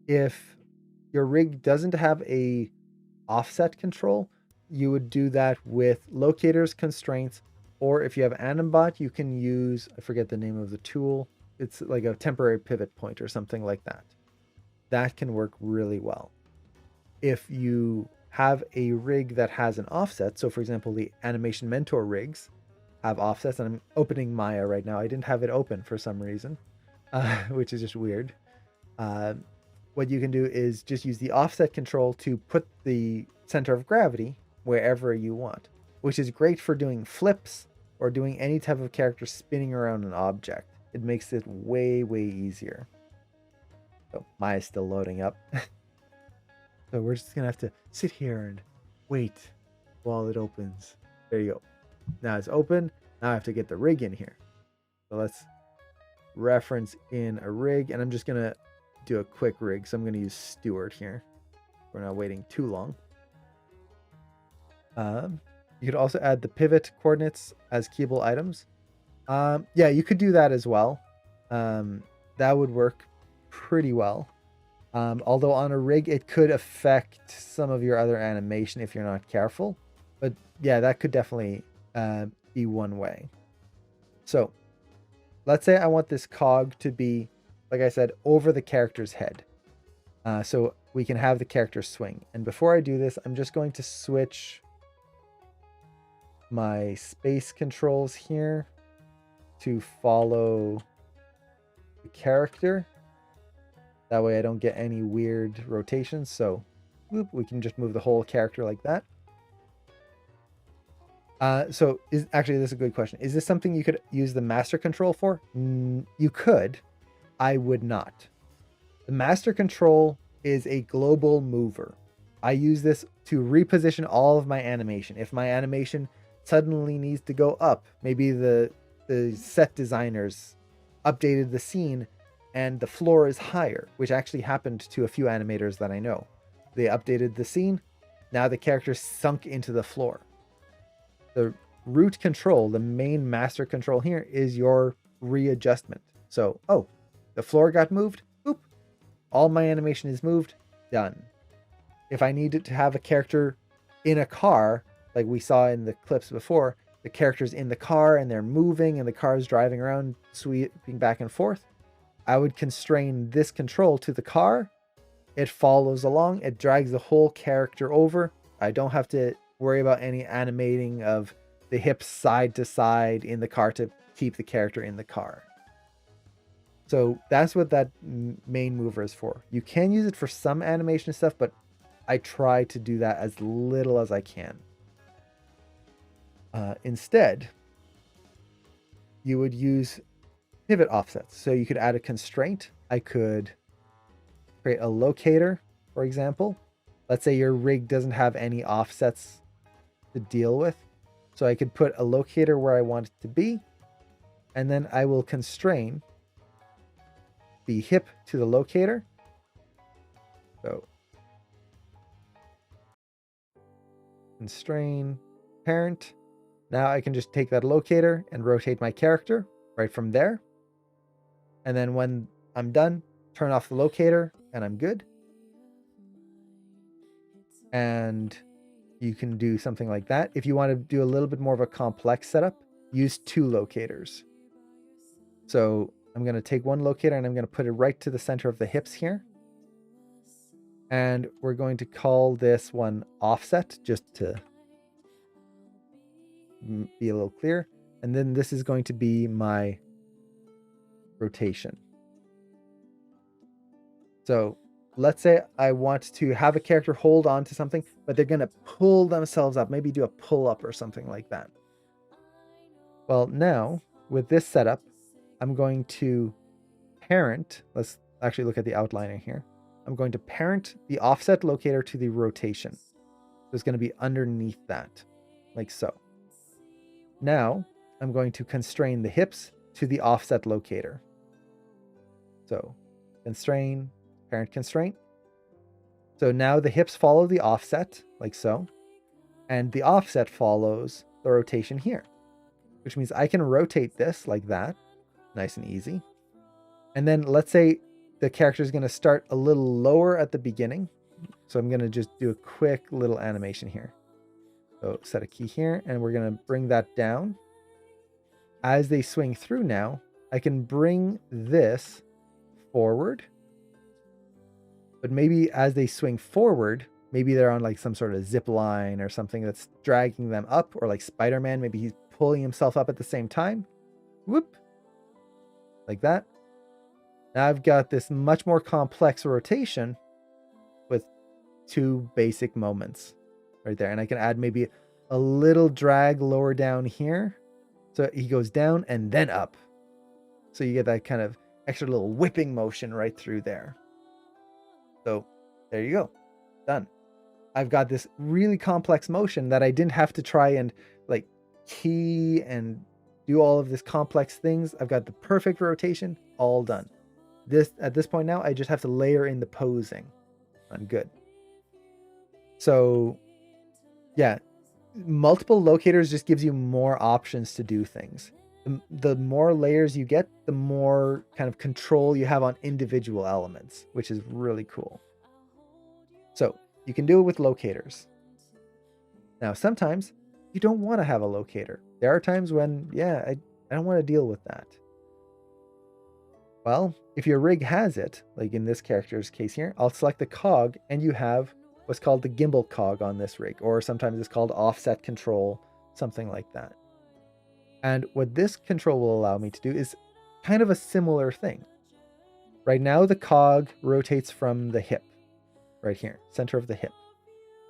If your rig doesn't have a offset control, you would do that with locators, constraints, or if you have Animbot, you can use, I forget the name of the tool. It's like a temporary pivot point or something like that. That can work really well. If you have a rig that has an offset, so for example, the Animation Mentor rigs have offsets, and I'm opening Maya right now. I didn't have it open for some reason, which is just weird. Uh, what you can do is just use the offset control to put the center of gravity wherever you want, which is great for doing flips or doing any type of character spinning around an object. It makes it way, way easier. So Maya's still loading up. So we're just gonna have to sit here and wait while it opens. There you go. Now it's open. Now I have to get the rig in here. So let's reference in a rig, and I'm just gonna do a quick rig. So I'm gonna use Stewart here. We're not waiting too long. You could also add the pivot coordinates as keyable items. Yeah, you could do that as well. That would work pretty well. Although on a rig, it could affect some of your other animation if you're not careful. But yeah, that could definitely be one way. So let's say I want this cog to be, like I said, over the character's head. So we can have the character swing. And before I do this, I'm just going to switch my space controls here to follow the character. That way I don't get any weird rotations. So whoop, we can just move the whole character like that. So this is a good question. Is this something you could use the master control for? You could. I would not. The master control is a global mover. I use this to reposition all of my animation. If my animation suddenly needs to go up, maybe the set designers updated the scene and the floor is higher, which actually happened to a few animators that I know. They updated the scene. Now the character sunk into the floor. The root control, the main master control here, is your readjustment. So, oh, the floor got moved. Boop. All my animation is moved. Done. If I needed to have a character in a car, like we saw in the clips before, the character's in the car and they're moving and the car is driving around, sweeping back and forth, I would constrain this control to the car. It follows along. It drags the whole character over. I don't have to worry about any animating of the hips side to side in the car to keep the character in the car. So that's what that main mover is for. You can use it for some animation stuff, but I try to do that as little as I can. Instead, you would use pivot offsets. So you could add a constraint. I could create a locator, for example. Let's say your rig doesn't have any offsets to deal with. So I could put a locator where I want it to be, and then I will constrain the hip to the locator. So constrain parent. Now I can just take that locator and rotate my character right from there. And then when I'm done, turn off the locator and I'm good. And you can do something like that. If you want to do a little bit more of a complex setup, use two locators. So I'm going to take one locator and I'm going to put it right to the center of the hips here. And we're going to call this one offset, just to be a little clear. And then this is going to be my rotation. So let's say I want to have a character hold on to something, but they're going to pull themselves up, maybe do a pull up or something like that. Well, now with this setup, I'm going to parent. Let's actually look at the outliner here. I'm going to parent the offset locator to the rotation. So it's going to be underneath that, like so. Now I'm going to constrain the hips to the offset locator. So constrain, parent constraint. So now the hips follow the offset, like so. And the offset follows the rotation here, which means I can rotate this like that. Nice and easy. And then let's say the character is going to start a little lower at the beginning. So I'm going to just do a quick little animation here. So set a key here, and we're going to bring that down. As they swing through now, I can bring this forward. But maybe as they swing forward, maybe they're on like some sort of zip line or something that's dragging them up, or like Spider-Man, maybe he's pulling himself up at the same time. Whoop. Like that. Now I've got this much more complex rotation with 2 basic moments right there. And I can add maybe a little drag lower down here. So he goes down and then up. So you get that kind of extra little whipping motion right through there. So there you go. Done. I've got this really complex motion that I didn't have to try and like key and do all of this complex things. I've got the perfect rotation, all done. At this point now, I just have to layer in the posing. I'm good. So yeah, multiple locators just gives you more options to do things. The more layers you get, the more kind of control you have on individual elements, which is really cool. So you can do it with locators. Now, sometimes you don't want to have a locator. There are times when, yeah, I don't want to deal with that. Well, if your rig has it, like in this character's case here, I'll select the cog and you have what's called the gimbal cog on this rig, or sometimes it's called offset control, something like that. And what this control will allow me to do is kind of a similar thing. Right now, the cog rotates from the hip, right here, center of the hip,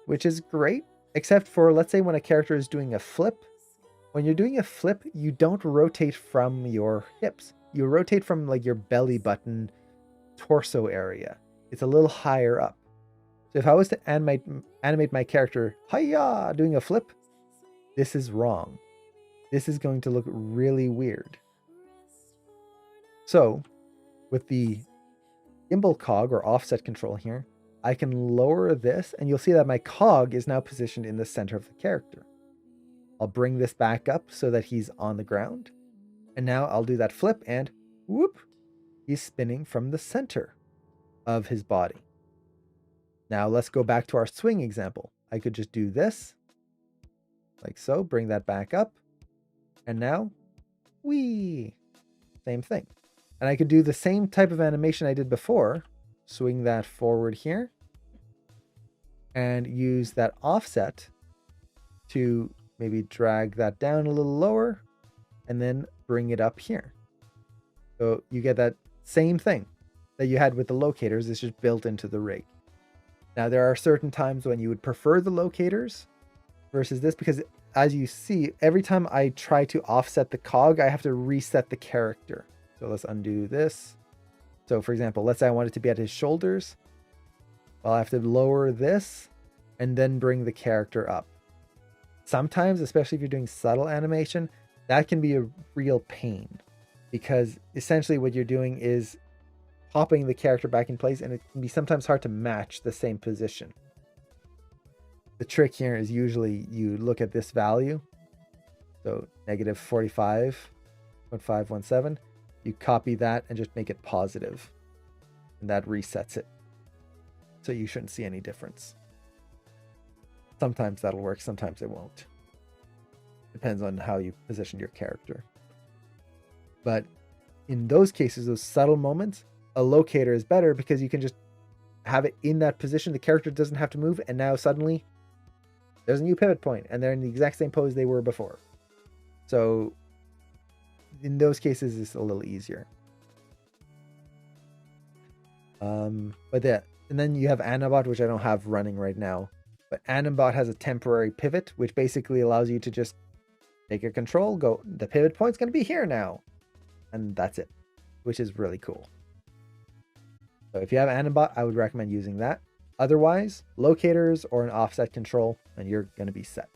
which is great, except for, let's say when a character is doing a flip. When you're doing a flip, you don't rotate from your hips. You rotate from like your belly button, torso area. It's a little higher up. So if I was to animate my character, hiya, doing a flip, this is wrong. This is going to look really weird. So with the gimbal cog or offset control here, I can lower this and you'll see that my cog is now positioned in the center of the character. I'll bring this back up so that he's on the ground. And now I'll do that flip and whoop, he's spinning from the center of his body. Now let's go back to our swing example. I could just do this like so, bring that back up. And now, whee, same thing. And I could do the same type of animation I did before, swing that forward here and use that offset to maybe drag that down a little lower and then bring it up here. So you get that same thing that you had with the locators. It's just built into the rig. Now there are certain times when you would prefer the locators versus this, because as you see, every time I try to offset the cog, I have to reset the character. So let's undo this. So for example, let's say I want it to be at his shoulders. Well, I have to lower this and then bring the character up. Sometimes, especially if you're doing subtle animation, that can be a real pain, because essentially what you're doing is popping the character back in place, and it can be sometimes hard to match the same position. The trick here is usually you look at this value. So negative 45.517. You copy that and just make it positive. And that resets it. So you shouldn't see any difference. Sometimes that'll work, sometimes it won't. Depends on how you position your character. But in those cases, those subtle moments, a locator is better because you can just have it in that position. The character doesn't have to move, and now suddenly there's a new pivot point and they're in the exact same pose they were before. So in those cases, it's a little easier. But yeah, and then you have Animbot, which I don't have running right now. But Animbot has a temporary pivot, which basically allows you to just take a control, go, the pivot point's going to be here now. And that's it, which is really cool. So if you have Animbot, I would recommend using that. Otherwise, locators or an offset control, and you're going to be set.